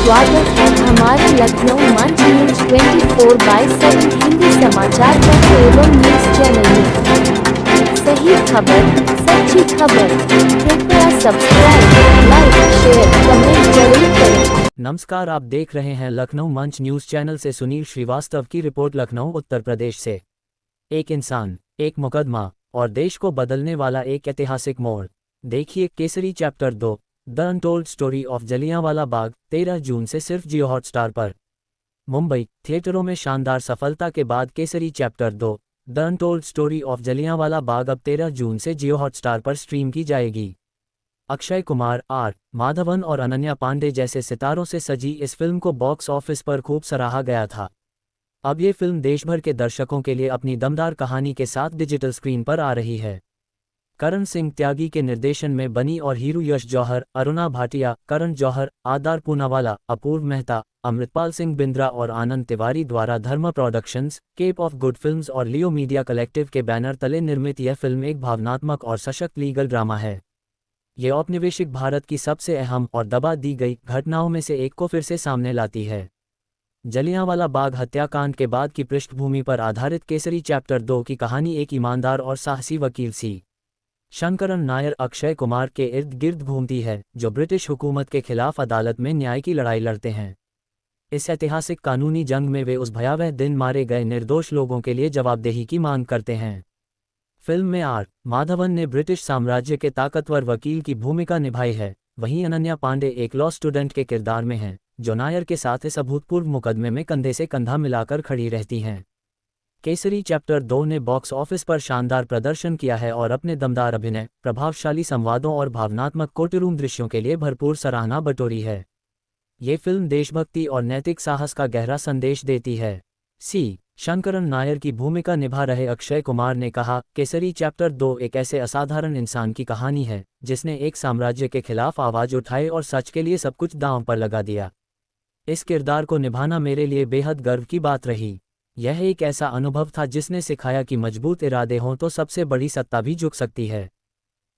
स्वागत है हमारे लखनऊ मंच न्यूज 24/7 हिंदी समाचार पत्र एवं न्यूज चैनल में। सही खबर, सच्ची खबर। कृपया सब्सक्राइब, लाइक, शेयर, कमेंट जरूर करें। नमस्कार, आप देख रहे हैं लखनऊ मंच न्यूज चैनल से सुनील श्रीवास्तव की रिपोर्ट। लखनऊ उत्तर प्रदेश से एक इंसान, एक मुकदमा और देश को बदलने वाला एक ऐतिहासिक मोड़। देखिए Kesari chapter 2, the untold story of Jallianwala Bagh, 13 June से सिर्फ जियो हॉटस्टार पर। मुंबई, थिएटरों में शानदार सफलता के बाद Kesari chapter 2, the untold story of Jallianwala Bagh अब 13 जून से जियो हॉटस्टार पर स्ट्रीम की जाएगी। अक्षय कुमार, आर माधवन और अनन्या पांडे जैसे सितारों से सजी इस फिल्म को बॉक्स ऑफिस पर खूब सराहा गया था। अब ये फिल्म देशभर के दर्शकों के लिए अपनी दमदार कहानी के साथ डिजिटल स्क्रीन पर आ रही है। करण सिंह त्यागी के निर्देशन में बनी और हीरू यश जौहर, अरुणा भाटिया, करण जौहर, आदार पूनावाला, अपूर्व मेहता, अमृतपाल सिंह बिंद्रा और आनंद तिवारी द्वारा Dharma Productions, Cape of Good Films और लियो मीडिया कलेक्टिव के बैनर तले निर्मित यह फिल्म एक भावनात्मक और सशक्त लीगल ड्रामा है। ये औपनिवेशिक भारत की सबसे अहम और दबा दी गई घटनाओं में से एक को फिर से सामने लाती है। जलियांवाला बाग हत्याकांड के बाद की पृष्ठभूमि पर आधारित केसरी चैप्टर 2 की कहानी एक ईमानदार और साहसी वकील सी शंकरन नायर अक्षय कुमार के इर्द गिर्द घूमती है, जो ब्रिटिश हुकूमत के खिलाफ अदालत में न्याय की लड़ाई लड़ते हैं। इस ऐतिहासिक कानूनी जंग में वे उस भयावह दिन मारे गए निर्दोष लोगों के लिए जवाबदेही की मांग करते हैं। फिल्म में आर माधवन ने ब्रिटिश साम्राज्य के ताकतवर वकील की भूमिका निभाई है, वहीं अनन्या पांडे एक लॉ स्टूडेंट के किरदार में हैं, जो नायर के साथ इस अभूतपूर्व मुकदमे में कंधे से कंधा मिलाकर खड़ी रहती हैं। केसरी चैप्टर 2 ने बॉक्स ऑफिस पर शानदार प्रदर्शन किया है और अपने दमदार अभिनय, प्रभावशाली संवादों और भावनात्मक कोर्टरूम दृश्यों के लिए भरपूर सराहना बटोरी है। ये फिल्म देशभक्ति और नैतिक साहस का गहरा संदेश देती है। सी शंकरन नायर की भूमिका निभा रहे अक्षय कुमार ने कहा, केसरी चैप्टर 2 एक ऐसे असाधारण इंसान की कहानी है जिसने एक साम्राज्य के खिलाफ आवाज उठाई और सच के लिए सब कुछ दांव पर लगा दिया। इस किरदार को निभाना मेरे लिए बेहद गर्व की बात रही। यह एक ऐसा अनुभव था जिसने सिखाया कि मजबूत इरादे हों तो सबसे बड़ी सत्ता भी झुक सकती है।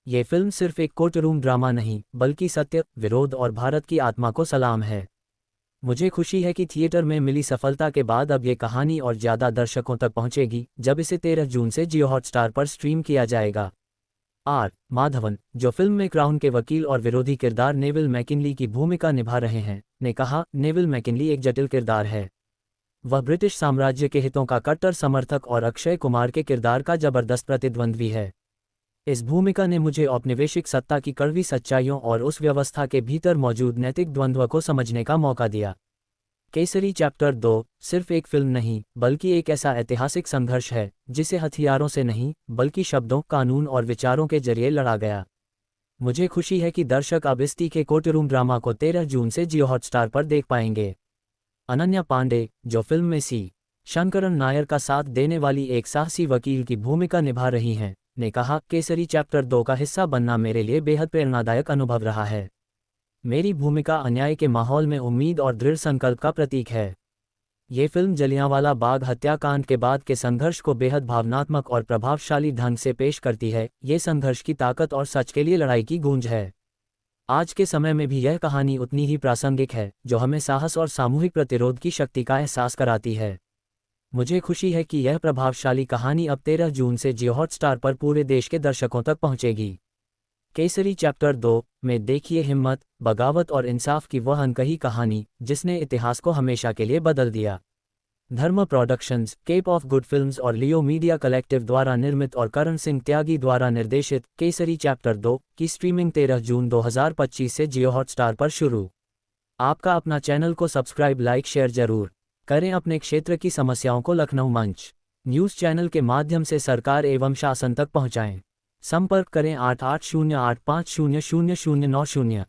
ये फिल्म सिर्फ एक कोर्टरूम ड्रामा नहीं, बल्कि सत्य, विरोध और भारत की आत्मा को सलाम है। मुझे खुशी है कि थिएटर में मिली सफलता के बाद अब ये कहानी और ज़्यादा दर्शकों तक पहुंचेगी, जब इसे 13 जून से जियो हॉटस्टार पर स्ट्रीम किया जाएगा। आर माधवन, जो फिल्म में क्राउन के वकील और विरोधी किरदार नेविल मैकिनली की भूमिका निभा रहे हैं, ने कहा, नेविल मैकिनली एक जटिल किरदार है। वह ब्रिटिश साम्राज्य के हितों का कट्टर समर्थक और अक्षय कुमार के किरदार का जबरदस्त प्रतिद्वंद्वी है। इस भूमिका ने मुझे औपनिवेशिक सत्ता की कड़वी सच्चाइयों और उस व्यवस्था के भीतर मौजूद नैतिक द्वंद्व को समझने का मौका दिया। केसरी चैप्टर 2 सिर्फ एक फिल्म नहीं, बल्कि एक ऐसा ऐतिहासिक संघर्ष है जिसे हथियारों से नहीं, बल्कि शब्दों, कानून और विचारों के जरिए लड़ा गया। मुझे खुशी है कि दर्शक अब इस तीखे कोर्टरूम ड्रामा को 13 जून से जियो हॉटस्टार पर देख पाएंगे। अनन्या पांडे, जो फिल्म में सी शंकरन नायर का साथ देने वाली एक साहसी वकील की भूमिका निभा रही हैं, ने कहा, केसरी चैप्टर 2 का हिस्सा बनना मेरे लिए बेहद प्रेरणादायक अनुभव रहा है। मेरी भूमिका अन्याय के माहौल में उम्मीद और दृढ़ संकल्प का प्रतीक है। ये फिल्म जलियांवाला बाग हत्याकांड के बाद के संघर्ष को बेहद भावनात्मक और प्रभावशाली ढंग से पेश करती है। ये संघर्ष की ताकत और सच के लिए लड़ाई की गूंज है। आज के समय में भी यह कहानी उतनी ही प्रासंगिक है, जो हमें साहस और सामूहिक प्रतिरोध की शक्ति का एहसास कराती है। मुझे खुशी है कि यह प्रभावशाली कहानी अब 13 जून से जियो हॉटस्टार पर पूरे देश के दर्शकों तक पहुंचेगी। केसरी चैप्टर 2 में देखिए हिम्मत, बगावत और इंसाफ की वह अनकही कहानी जिसने इतिहास को हमेशा के लिए बदल दिया। Dharma Productions, Cape of Good Films और लियो मीडिया कलेक्टिव द्वारा निर्मित और करण सिंह त्यागी द्वारा निर्देशित केसरी चैप्टर 2 की स्ट्रीमिंग 13 जून 2025 से जियो हॉटस्टार पर शुरू। आपका अपना चैनल को सब्सक्राइब, लाइक, शेयर जरूर करें। अपने क्षेत्र की समस्याओं को लखनऊ मंच न्यूज़ चैनल के माध्यम से सरकार एवं शासन तक पहुंचाएं। संपर्क करें 8808500090।